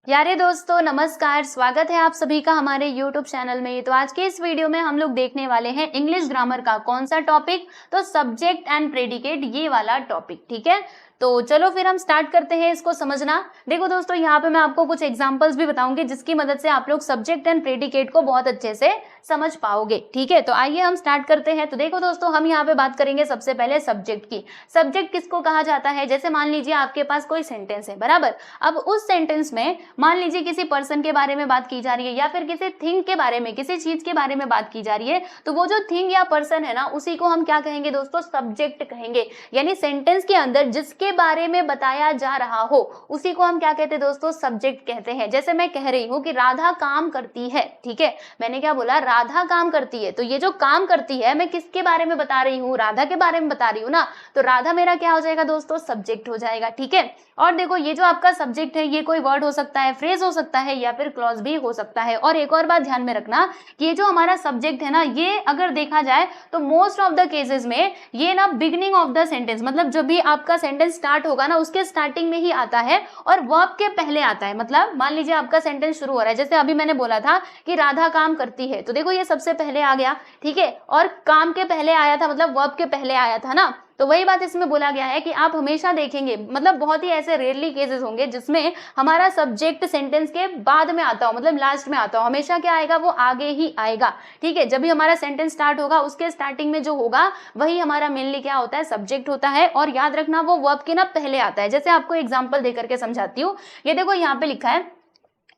प्यारे दोस्तों नमस्कार, स्वागत है आप सभी का हमारे YouTube चैनल में। तो आज के इस वीडियो में हम लोग देखने वाले हैं इंग्लिश ग्रामर का कौन सा टॉपिक, तो सब्जेक्ट एंड प्रेडिकेट ये वाला टॉपिक। ठीक है, तो चलो फिर हम स्टार्ट करते हैं इसको समझना। देखो दोस्तों, यहाँ पे मैं आपको कुछ एग्जांपल्स भी बताऊंगी जिसकी मदद से आप लोग सब्जेक्ट एंड प्रेडिकेट को बहुत अच्छे से समझ पाओगे। ठीक है, तो आइए हम स्टार्ट करते हैं। तो देखो दोस्तों, हम यहाँ पे बात करेंगे सबसे पहले सब्जेक्ट की। सब्जेक्ट किसको कहा जाता है? जैसे मान लीजिए आपके पास कोई सेंटेंस है, बराबर। अब उस सेंटेंस में मान लीजिए किसी पर्सन के बारे में बात की जा रही है या फिर किसी थिंग के बारे में, किसी चीज के बारे में बात की जा रही है, तो वो जो थिंग या पर्सन है ना, उसी को हम क्या कहेंगे दोस्तों? सब्जेक्ट कहेंगे। यानी सेंटेंस के अंदर जिसके बारे में बताया जा रहा हो उसी को हम क्या कहते हैं दोस्तों? सब्जेक्ट कहते हैं। जैसे मैं कह रही हूँ कि राधा काम करती है, ठीक है, मैंने क्या बोला? राधा काम करती है। तो ये जो काम करती है, मैं किसके बारे में बता रही हूँ? राधा के बारे में बता रही हूँ ना, तो राधा मेरा क्या हो जाएगा दोस्तों? सब्जेक्ट हो जाएगा। ठीक है, और देखो ये जो आपका सब्जेक्ट है, ये कोई वर्ड हो सकता है, फ्रेज हो सकता है या फिर क्लॉज भी हो सकता है। और एक और बात ध्यान में रखना कि ये जो हमारा सब्जेक्ट है ना, ये अगर देखा जाए तो मोस्ट ऑफ द केसेस में ये ना बिगिनिंग ऑफ द सेंटेंस, मतलब जब भी आपका सेंटेंस स्टार्ट होगा ना, उसके स्टार्टिंग में ही आता है और वर्ब के पहले आता है। मतलब मान लीजिए आपका सेंटेंस शुरू हो रहा है, जैसे अभी मैंने बोला था कि राधा काम करती है, तो देखो ये सबसे पहले आ गया। ठीक है, और काम के पहले आया था, मतलब वर्ब के पहले आया था ना। तो वही बात इसमें बोला गया है कि आप हमेशा देखेंगे, मतलब बहुत ही ऐसे रेयरली केसेस होंगे जिसमें हमारा सब्जेक्ट सेंटेंस के बाद में आता हो, मतलब लास्ट में आता हो। हमेशा क्या आएगा? वो आगे ही आएगा। ठीक है, जब भी हमारा सेंटेंस स्टार्ट होगा उसके स्टार्टिंग में जो होगा वही हमारा मेनली क्या होता है? सब्जेक्ट होता है। और याद रखना वो वर्ब के ना पहले आता है। जैसे आपको एग्जाम्पल दे करके समझाती हूँ। ये देखो यहाँ पे लिखा है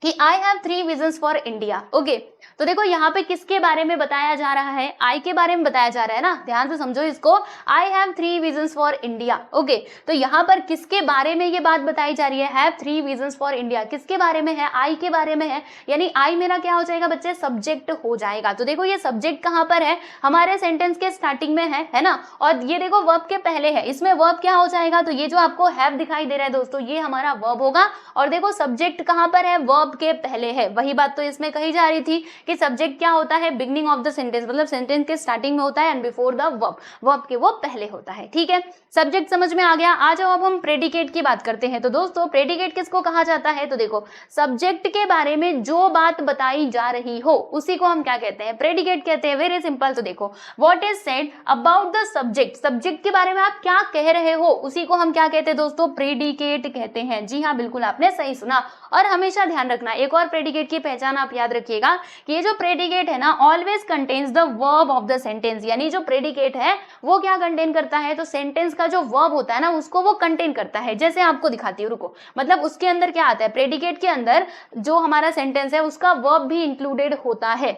कि I have 3 visions for India. Okay, तो देखो यहाँ पे किसके बारे में बताया जा रहा है? आई के बारे में बताया जा रहा है ना, ध्यान से समझो इसको। I have 3 visions for India. Okay, तो यहाँ पर किसके बारे में ये बात बताई जा रही है? हैव 3 विजन्स फॉर इंडिया किसके बारे में है? आई के बारे में है। यानी आई मेरा क्या हो जाएगा बच्चे? सब्जेक्ट हो जाएगा। तो देखो ये सब्जेक्ट कहाँ पर है? हमारे सेंटेंस के स्टार्टिंग में है ना। और ये देखो वर्ब के पहले है, इसमें वर्ब क्या हो जाएगा? तो ये जो आपको हैव दिखाई दे रहा है दोस्तों, ये हमारा वर्ब होगा। और देखो सब्जेक्ट कहाँ पर है? वर्ब के पहले है। वही बात तो इसमें कही जा रही थी कि सब्जेक्ट क्या होता है? बिगनिंग ऑफ द सेंटेंस, मतलब सेंटेंस के स्टार्टिंग में होता है and before the verb, verb के वो पहले होता है। ठीक है, सब्जेक्ट समझ में आ गया। आ जाओ अब हम प्रेडिकेट की बात करते हैं। तो दोस्तों प्रेडिकेट किसको कहा जाता है? तो देखो सब्जेक्ट के बारे में जो बात बताई जा रही हो उसी को हम क्या कहते हैं? प्रेडिकेट कहते हैं। Very simple. तो देखो what is said about the subject, subject के बारे में आप क्या कह रहे हो उसी को हम क्या कहते हैं दोस्तों? प्रेडिकेट कहते हैं। जी हाँ, बिल्कुल आपने सही सुना। और हमेशा ध्यान रखना, एक और प्रेडिकेट की पहचान आप याद रखिएगा कि ये जो प्रेडिकेट है ना, always contains the verb of the sentence. यानी जो प्रेडिकेट है वो क्या कंटेन करता है? तो सेंटेंस का जो वर्ब होता है ना, उसको वो कंटेन करता है। जैसे आपको दिखाती हूँ, रुको। मतलब उसके अंदर क्या आता है? प्रेडिकेट के अंदर जो हमारा सेंटेंस है उसका वर्ब भी इंक्लूडेड होता है।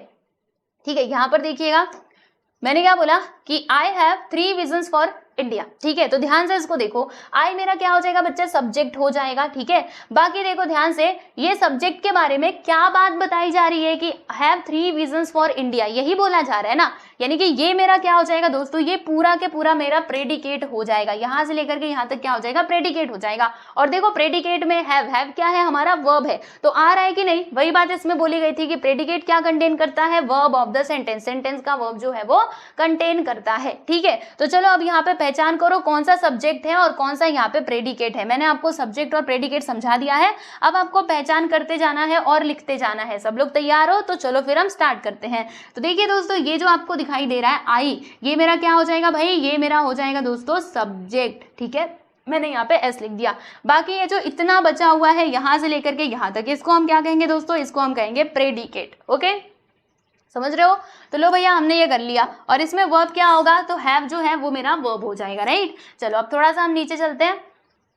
ठीक है, यहां पर देखिएगा मैंने क्या बोला कि I have 3 visions for India. ठीक है, तो ध्यान से इसको देखो। आई मेरा क्या हो जाएगा बच्चे? सब्जेक्ट हो जाएगा। ठीक है, बाकी देखो ध्यान से, ये सब्जेक्ट के बारे में क्या बात बताई जा रही है कि हैव 3 विजन्स फॉर इंडिया, यही बोला जा रहा है ना। यानी कि ये मेरा क्या हो जाएगा दोस्तों? ये पूरा के पूरा मेरा प्रेडिकेट हो जाएगा। यहां से लेकर के यहां तक क्या हो जाएगा? प्रेडिकेट हो जाएगा। और देखो प्रेडिकेट में हैव क्या है? हमारा वर्ब है। तो आ रहा है कि नहीं? वही बात इसमें बोली गई थी कि प्रेडिकेट क्या कंटेन करता है? Verb of the sentence, sentence का वर्ब जो है वो कंटेन करता है। ठीक है, तो चलो अब यहाँ पे पहचान करो कौन सा सब्जेक्ट है और कौन सा यहाँ पे प्रेडिकेट है। मैंने आपको सब्जेक्ट और प्रेडिकेट समझा दिया है। अब आपको पहचान करते जाना है और लिखते जाना है। सब लोग तैयार हो? तो चलो फिर हम स्टार्ट करते हैं। तो देखिए दोस्तों, ये जो आपको दिखाई दे रहा है आई, ये मेरा क्या हो जाएगा भाई? ये मेरा हो जाएगा दोस्तों सब्जेक्ट। ठीक है, मैंने यहाँ पे एस लिख दिया। बाकी ये जो इतना बचा हुआ है यहां से लेकर के यहां तक, इसको हम क्या कहेंगे दोस्तों? इसको हम कहेंगे प्रेडिकेट। ओके, समझ रहे हो? तो लो भैया, हमने ये कर लिया। और इसमें वर्ब क्या होगा? तो हैव जो है वो मेरा वर्ब हो जाएगा। राइट, चलो अब थोड़ा सा हम नीचे चलते हैं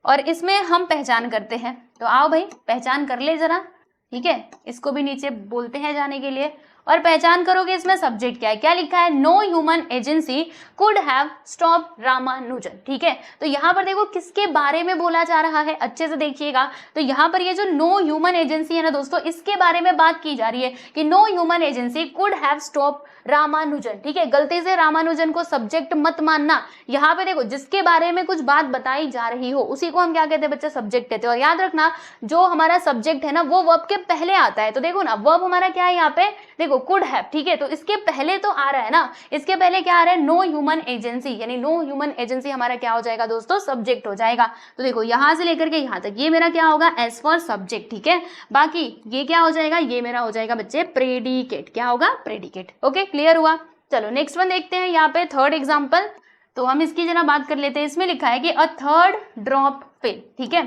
और इसमें हम पहचान करते हैं। तो आओ भाई पहचान कर ले जरा। ठीक है, इसको भी नीचे बोलते हैं जाने के लिए। और पहचान करोगे इसमें सब्जेक्ट क्या है? क्या लिखा है? No human agency could have stop Ramanujan. ठीक है, तो यहाँ पर देखो किसके बारे में बोला जा रहा है, अच्छे से देखिएगा। तो यहाँ पर ये जो नो ह्यूमन एजेंसी है ना दोस्तों, इसके बारे में बात की जा रही है कि no human agency could have stop Ramanujan. ठीक है, गलती से रामानुजन को सब्जेक्ट मत मानना। यहाँ पे देखो जिसके बारे में कुछ बात बताई जा रही हो उसी को हम क्या कहते हैं बच्चे? सब्जेक्ट कहते हैं। और याद रखना जो हमारा सब्जेक्ट है ना वो वर्ब के पहले आता है। तो देखो ना, वर्ब हमारा क्या है यहाँ पे? देखो कुड हैव, ठीक है, तो इसके पहले तो आ रहा है ना, इसके पहले क्या आ रहा है, नो ह्यूमन एजेंसी, यानी नो ह्यूमन एजेंसी हमारा क्या हो जाएगा दोस्तों, सब्जेक्ट हो जाएगा। तो देखो यहां से लेकर के यहां तक ये मेरा क्या होगा, एज फॉर सब्जेक्ट, ठीक है। बाकी ये क्या हो जाएगा, ये मेरा हो जाएगा बच्चे प्रेडिकेट, क्या होगा, प्रेडिकेट। ओके, क्लियर हुआ। चलो नेक्स्ट वन देखते हैं, यहाँ पे थर्ड एग्जाम्पल, तो हम इसकी जरा बात कर लेते हैं। इसमें लिखा है कि अ थर्ड ड्रॉप फेल, ठीक है।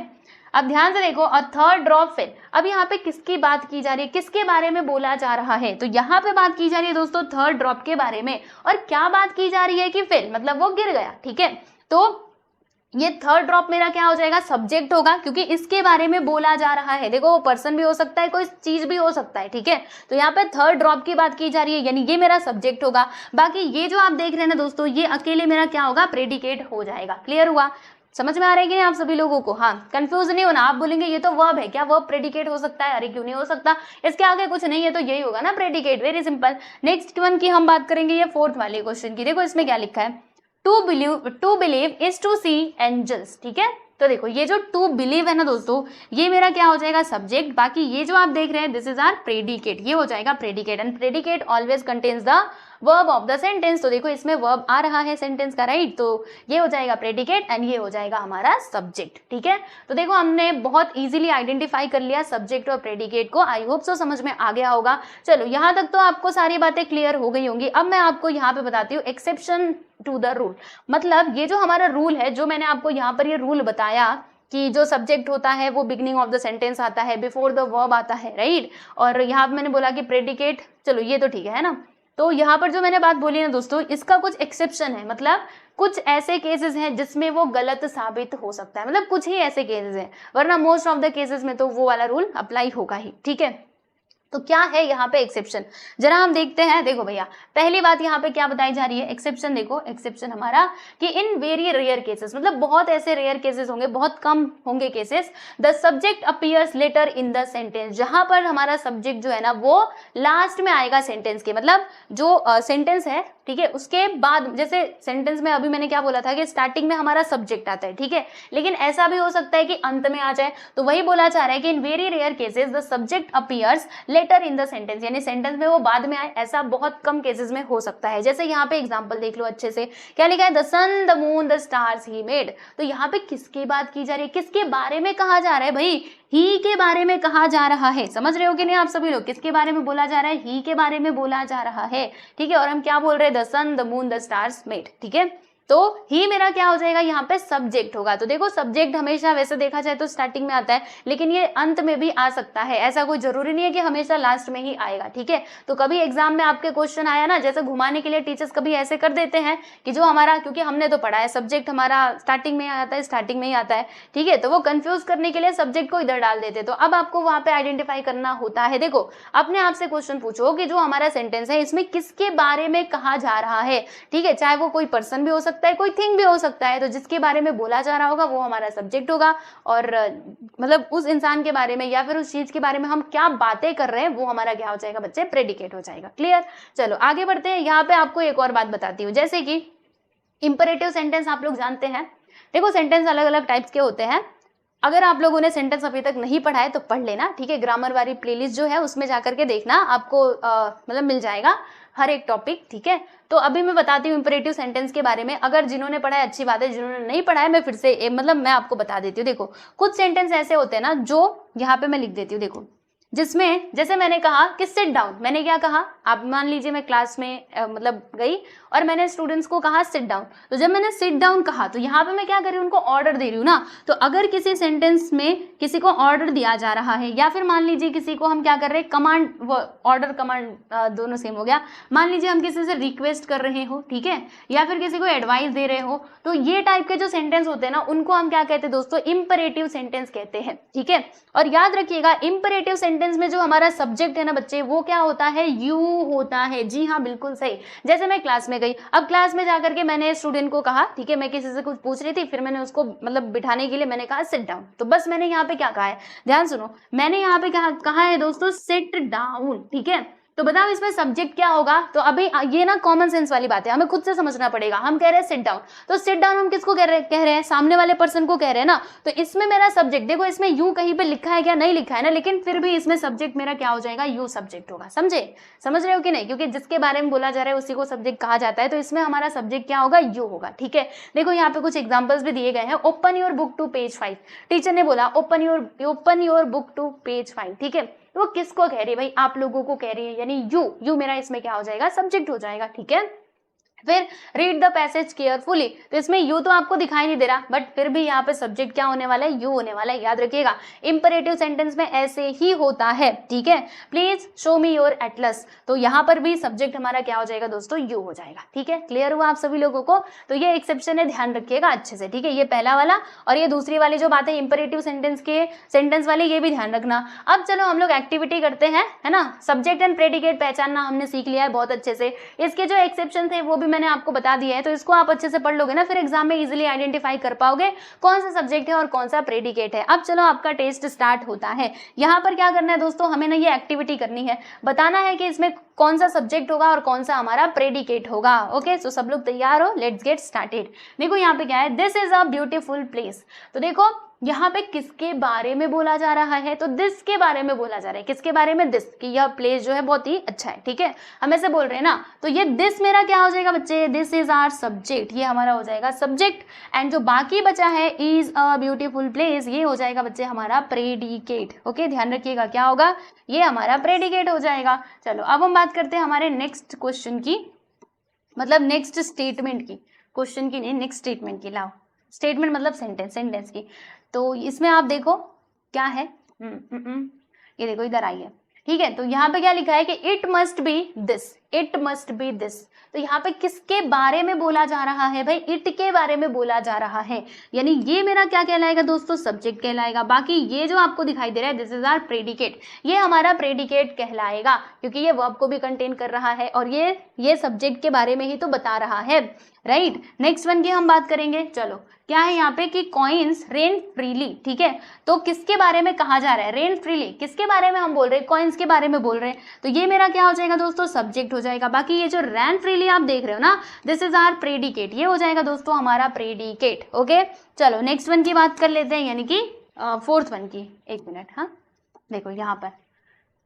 अब ध्यान से देखो, अ थर्ड ड्रॉप फेल, अब यहाँ पे किसकी बात की जा रही है, किसके बारे में बोला जा रहा है, तो यहाँ पे बात की जा रही है दोस्तों थर्ड ड्रॉप के बारे में। और क्या बात की जा रही है कि फेल मतलब वो गिर गया, ठीक है। तो ये थर्ड ड्रॉप मेरा क्या हो जाएगा, सब्जेक्ट होगा, क्योंकि इसके बारे में बोला जा रहा है। देखो वो पर्सन भी हो सकता है, कोई चीज भी हो सकता है, ठीक है। तो यहाँ पे थर्ड ड्रॉप की बात की जा रही है, यानी ये मेरा सब्जेक्ट होगा। बाकी ये जो आप देख रहे हैं ना दोस्तों, ये अकेले मेरा क्या होगा, प्रेडिकेट हो जाएगा। क्लियर हुआ, समझ में आ रहा है कि नहीं आप सभी लोगों को। हाँ, कंफ्यूज नहीं होना, आप बोलेंगे ये तो वर्ब है, क्या वर्ब प्रेडिकेट हो सकता है, अरे क्यों नहीं हो सकता, इसके आगे कुछ नहीं है तो यही होगा ना predicate, very simple. Next one की हम बात करेंगे, ये फोर्थ वाले क्वेश्चन की। देखो इसमें क्या लिखा है, to believe is to see angels, ठीक है। तो देखो ये जो टू बिलीव है ना दोस्तों, ये मेरा क्या हो जाएगा, सब्जेक्ट। बाकी ये जो आप देख रहे हैं, दिस इज आर प्रेडिकेट, ये हो जाएगा predicate. And predicate always contains the verb of the sentence, तो देखो इसमें वर्ब आ रहा है सेंटेंस का, राइट, तो ये हो जाएगा प्रेडिकेट एंड ये हो जाएगा हमारा सब्जेक्ट, ठीक है। तो देखो हमने बहुत इजीली आइडेंटिफाई कर लिया सब्जेक्ट और प्रेडिकेट को, आई होप सो समझ में आ गया होगा। चलो यहाँ तक तो आपको सारी बातें क्लियर हो गई होंगी। अब मैं आपको यहाँ पे बताती हूँ एक्सेप्शन टू द रूल, मतलब ये जो हमारा रूल है, जो मैंने आपको यहाँ पर ये रूल बताया कि जो सब्जेक्ट होता है वो बिगनिंग ऑफ द सेंटेंस आता है, बिफोर द वर्ब आता है, राइट। और यहाँ पे मैंने बोला कि प्रेडिकेट, चलो ये तो ठीक है ना। तो यहाँ पर जो मैंने बात बोली ना दोस्तों, इसका कुछ एक्सेप्शन है, मतलब कुछ ऐसे केसेस हैं जिसमें वो गलत साबित हो सकता है, मतलब कुछ ही ऐसे केसेस हैं, वरना मोस्ट ऑफ द केसेस में तो वो वाला रूल अप्लाई होगा ही, ठीक है। तो क्या है यहाँ पे एक्सेप्शन, जरा हम देखते हैं। देखो भैया, पहली बात यहाँ पे क्या बताई जा रही है, एक्सेप्शन। देखो एक्सेप्शन हमारा कि इन वेरी रेयर केसेस, मतलब बहुत ऐसे रेयर केसेस होंगे, बहुत कम होंगे cases, the subject appears later in the sentence, जहां पर हमारा सब्जेक्ट जो है ना वो लास्ट में आएगा सेंटेंस के, मतलब जो सेंटेंस है, ठीक है, उसके बाद। जैसे सेंटेंस में अभी मैंने क्या बोला था कि स्टार्टिंग में हमारा सब्जेक्ट आता है, ठीक है, लेकिन ऐसा भी हो सकता है कि अंत में आ जाए। तो वही बोला जा रहा है कि in very rare cases the subject appears later in the sentence, यानी सेंटेंस में वो बाद में आए, ऐसा बहुत कम केसेस में हो सकता है। जैसे यहाँ पे एग्जांपल देख लो अच्छे से, क्या लिखा है, the sun the moon the stars he made. तो यहाँ पे किसकी बात की जा रही है, किसके बारे में कहा जा रहा है भाई, ही के बारे में कहा जा रहा है। समझ रहे हो कि नहीं आप सभी लोग, किसके बारे में बोला जा रहा है, ही के बारे में बोला जा रहा है, ठीक है। और हम क्या बोल रहे हैं, the sun the moon the stars made, ठीक है। तो ही मेरा क्या हो जाएगा, यहाँ पे सब्जेक्ट होगा। तो देखो सब्जेक्ट हमेशा वैसे देखा जाए तो स्टार्टिंग में आता है, लेकिन ये अंत में भी आ सकता है, ऐसा कोई जरूरी नहीं है कि हमेशा लास्ट में ही आएगा, ठीक है। तो कभी एग्जाम में आपके क्वेश्चन आया ना, जैसे घुमाने के लिए टीचर्स कभी ऐसे कर देते हैं कि जो हमारा, क्योंकि हमने तो पढ़ा है सब्जेक्ट हमारा स्टार्टिंग में आता है, स्टार्टिंग में ही आता है, ठीक है, तो वो कंफ्यूज करने के लिए सब्जेक्ट को इधर डाल देते। तो अब आपको वहां पे आइडेंटिफाई करना होता है। देखो अपने आप से क्वेश्चन पूछो कि जो हमारा सेंटेंस है इसमें किसके बारे में कहा जा रहा है, ठीक है, चाहे वो कोई पर्सन भी हो सकता है, कोई थिंग भी हो सकता है। तो जिसके बारे में बोला जा रहा होगा वो हमारा सब्जेक्ट होगा, और मतलब उस इंसान के बारे में या फिर उस चीज के बारे में हम क्या बातें कर रहे हैं वो हमारा क्या हो जाएगा बच्चे, प्रेडिकेट हो जाएगा। क्लियर, चलो आगे बढ़ते हैं। यहाँ पे आपको एक और बात बताती हूँ, जैसे कि इंपरेटिव सेंटेंस आप लोग जानते हैं। देखो सेंटेंस अलग अलग टाइप्स के होते हैं, अगर आप लोगों ने सेंटेंस अभी तक नहीं पढ़ा है तो पढ़ लेना, ठीक है। ग्रामर वाली प्लेलिस्ट जो है उसमें जाकर के देखना, आपको मतलब मिल जाएगा हर एक टॉपिक, ठीक है। तो अभी मैं बताती हूँ इंपरेटिव सेंटेंस के बारे में। अगर जिन्होंने पढ़ा है अच्छी बात है, जिन्होंने नहीं पढ़ा है मैं फिर से मतलब मैं आपको बता देती हूँ। देखो कुछ सेंटेंस ऐसे होते हैं ना, जो यहाँ पे मैं लिख देती हूँ, देखो जिसमें जैसे मैंने कहा कि सिट डाउन, मैंने क्या कहा, आप मान लीजिए मैं क्लास में मतलब गई और मैंने स्टूडेंट्स को कहा सिट डाउन। तो जब मैंने सिट डाउन कहा तो यहाँ पे मैं क्या कर रही हूँ, उनको ऑर्डर दे रही हूँ ना। तो अगर किसी सेंटेंस में किसी को ऑर्डर दिया जा रहा है, या फिर मान लीजिए किसी को हम क्या कर रहे हैं, कमांड, ऑर्डर कमांड दोनों सेम हो गया। मान लीजिए हम किसी से रिक्वेस्ट कर रहे हो, ठीक है, या फिर किसी को एडवाइस दे रहे हो, तो ये टाइप के जो सेंटेंस होते हैं ना उनको हम क्या कहते हैं दोस्तों, इंपरेटिव सेंटेंस कहते हैं, ठीक है। और याद रखिएगा इंपरेटिव सेंटेंस में जो हमारा सब्जेक्ट है ना बच्चे, वो क्या होता है, यू होता है। जी हाँ बिल्कुल सही। जैसे मैं क्लास में गई, अब क्लास में जाकर के मैंने स्टूडेंट को कहा, ठीक है, मैं किसी से कुछ पूछ रही थी, फिर मैंने उसको मतलब बिठाने के लिए मैंने कहा सिट डाउन। तो बस मैंने यहाँ पे क्या कहा है, ध्यान सुनो, मैंने यहाँ पे क्या कहा है दोस्तों, सिट डाउन, ठीक है। तो बताओ इसमें सब्जेक्ट क्या होगा। तो अभी ये ना कॉमन सेंस वाली बात है, हमें खुद से समझना पड़ेगा। हम कह रहे हैं सिट डाउन, तो सिट डाउन हम किसको कह रहे हैं, सामने वाले पर्सन को कह रहे हैं ना। तो इसमें मेरा सब्जेक्ट देखो, इसमें यू कहीं पे लिखा है क्या, नहीं लिखा है ना, लेकिन फिर भी इसमें सब्जेक्ट मेरा क्या हो जाएगा, यू सब्जेक्ट होगा। समझ रहे हो कि नहीं, क्योंकि जिसके बारे में बोला जा रहा है उसी को सब्जेक्ट कहा जाता है। तो इसमें हमारा सब्जेक्ट क्या होगा, यू होगा। ठीक है, देखो यहाँ पे कुछ एग्जाम्पल्स भी दिए गए हैं। Open your book to page 5, teacher ने बोला open your book to page 5। ठीक है, तो वो किसको कह रही है भाई, आप लोगों को कह रही है, यानी यू मेरा इसमें क्या हो जाएगा, सब्जेक्ट हो जाएगा। ठीक है, फिर रीड द पैसेज केयरफुली, तो इसमें यू तो आपको दिखाई नहीं दे रहा, बट फिर भी यहाँ पे सब्जेक्ट क्या होने वाला है, यू होने वाला है, याद रखिएगा। इंपरेटिव सेंटेंस में ऐसे ही होता है। ठीक है, please show me your Atlas, तो यहाँ पर भी सब्जेक्ट हमारा क्या हो जाएगा दोस्तों, यू हो जाएगा। ठीक है, क्लियर हुआ आप सभी लोगों को। तो ये एक्सेप्शन है, ध्यान रखिएगा अच्छे से। ठीक है, ये पहला वाला, और ये दूसरी वाली जो बात है इंपरेटिव सेंटेंस वाली, ये भी ध्यान रखना। अब चलो हम लोग एक्टिविटी करते हैं, है ना। सब्जेक्ट एंड प्रेडिकेट पहचानना हमने सीख लिया है बहुत अच्छे से। इसके जो एक्सेप्शन थे वो भी मैंने आपको बता दिया है, तो इसको आप अच्छे से पढ़ लोगे ना, फिर एग्जाम में इजीली आइडेंटिफाई कर पाओगे कौन सा सब्जेक्ट है और कौन सा प्रेडिकेट है। अब चलो आपका टेस्ट स्टार्ट होता है। यहाँ पर क्या करना है दोस्तों, हमें ना ये एक्टिविटी करनी है, बताना है कि इसमें कौन सा सब्जेक्ट होगा और कौन सा हमारा प्रेडिकेट होगा। ओके, सो सब लोग तैयार हो, लेट्स गेट स्टार्टेड। देखो यहाँ पे क्या है, this is a beautiful place. तो देखो यहाँ पे किसके बारे में बोला जा रहा है, तो दिस के बारे में बोला जा रहा है। किसके बारे में, दिस, कि यह प्लेस जो है बहुत ही अच्छा है। ठीक है, हम ऐसे बोल रहे हैं ना, तो ये दिस मेरा क्या हो जाएगा बच्चे, दिस इज आवर सब्जेक्ट, ये हमारा हो जाएगा सब्जेक्ट। एंड जो बाकी बचा है, इज अ ब्यूटीफुल प्लेस, ये हो जाएगा बच्चे हमारा प्रेडिकेट। ओके, ध्यान रखिएगा क्या होगा, ये हमारा प्रेडिकेट हो जाएगा। चलो अब हम बात करते हैं हमारे नेक्स्ट क्वेश्चन की, मतलब नेक्स्ट स्टेटमेंट की, क्वेश्चन की नहीं, नेक्स्ट स्टेटमेंट की। लाओ, स्टेटमेंट मतलब सेंटेंस की। तो इसमें आप देखो क्या है, ये देखो इधर आई है। ठीक है, तो यहाँ पे क्या लिखा है कि it must be this, it must be this. तो यहाँ पे किसके बारे में बोला जा रहा है भाई, इट के बारे में बोला जा रहा है, यानी ये मेरा क्या कहलाएगा दोस्तों, सब्जेक्ट कहलाएगा। बाकी ये जो आपको दिखाई दे रहा है, दिस इज आवर प्रेडिकेट, ये हमारा प्रेडिकेट कहलाएगा, क्योंकि ये वर्ब को भी कंटेन कर रहा है और ये सब्जेक्ट के बारे में ही तो बता रहा है, राइट। नेक्स्ट वन की हम बात करेंगे। चलो क्या है यहाँ पे कि कॉइन्स रेन फ्रीली। ठीक है, तो किसके बारे में कहा जा रहा है, रेन फ्रीली, किसके बारे में हम बोल रहे हैं, कॉइन्स के बारे में बोल रहे हैं। तो ये मेरा क्या हो जाएगा दोस्तों, सब्जेक्ट हो जाएगा। बाकी ये जो रैन फ्रीली आप देख रहे हो ना, दिस इज आवर प्रेडिकेट, ये हो जाएगा दोस्तों हमारा प्रेडिकेट। ओके, चलो नेक्स्ट वन की बात कर लेते हैं, यानी कि फोर्थ वन की। एक मिनट, हाँ देखो यहाँ पर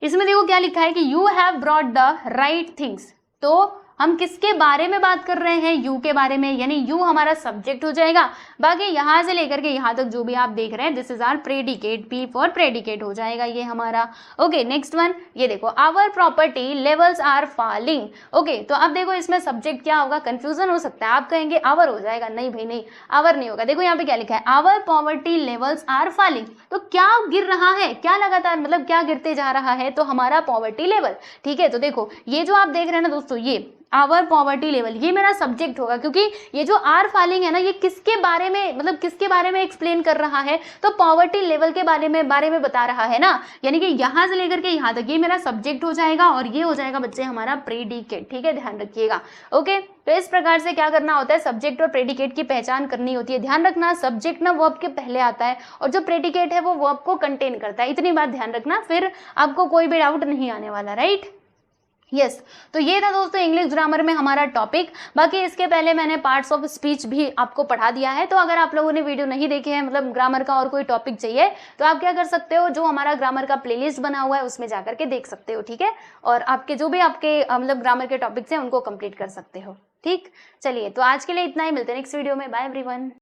इसमें देखो क्या लिखा है कि you have brought the right things. तो हम किसके बारे में बात कर रहे हैं, यू के बारे में, यानी यू हमारा सब्जेक्ट हो जाएगा। बाकी यहाँ से लेकर के यहाँ तक जो भी आप देख रहे हैं, this is our predicate, P for predicate हो जाएगा ये हमारा। ओके, नेक्स्ट वन, ये देखो our property levels are falling. Okay, तो अब देखो इसमें सब्जेक्ट क्या होगा, कंफ्यूजन हो सकता है, आप कहेंगे आवर हो जाएगा, नहीं भाई नहीं, आवर नहीं होगा। देखो यहाँ पे क्या लिखा है, our poverty levels are falling. तो क्या गिर रहा है, क्या लगातार, मतलब क्या गिरते जा रहा है, तो हमारा पॉवर्टी लेवल। ठीक है, तो देखो ये जो आप देख रहे हैं ना दोस्तों, ये आवर पॉवर्टी लेवल, ये मेरा सब्जेक्ट होगा, क्योंकि ये जो आर फॉलिंग है ना, ये किसके बारे में, मतलब किसके बारे में एक्सप्लेन कर रहा है, तो पॉवर्टी लेवल के बारे में बता रहा है ना, यानी कि यहाँ से लेकर के यहाँ तक ये मेरा सब्जेक्ट हो जाएगा और ये हो जाएगा बच्चे हमारा प्रेडिकेट। ठीक है, ध्यान रखिएगा। ओके, तो इस प्रकार से क्या करना होता है, सब्जेक्ट और प्रेडिकेट की पहचान करनी होती है। ध्यान रखना, सब्जेक्ट ना वर्ब के पहले आता है और जो प्रेडिकेट है वो वर्ब को कंटेन करता है, इतनी बात ध्यान रखना, फिर आपको कोई भी डाउट नहीं आने वाला, राइट। यस, तो ये था दोस्तों इंग्लिश ग्रामर में हमारा टॉपिक। बाकी इसके पहले मैंने पार्ट्स ऑफ स्पीच भी आपको पढ़ा दिया है, तो अगर आप लोगों ने वीडियो नहीं देखे हैं, मतलब ग्रामर का और कोई टॉपिक चाहिए, तो आप क्या कर सकते हो, जो हमारा ग्रामर का प्लेलिस्ट बना हुआ है उसमें जाकर के देख सकते हो। ठीक है, और आपके जो भी आपके मतलब ग्रामर के टॉपिक्स हैं उनको कंप्लीट कर सकते हो। ठीक, चलिए तो आज के लिए इतना ही, मिलते हैं नेक्स्ट वीडियो में। Bye everyone.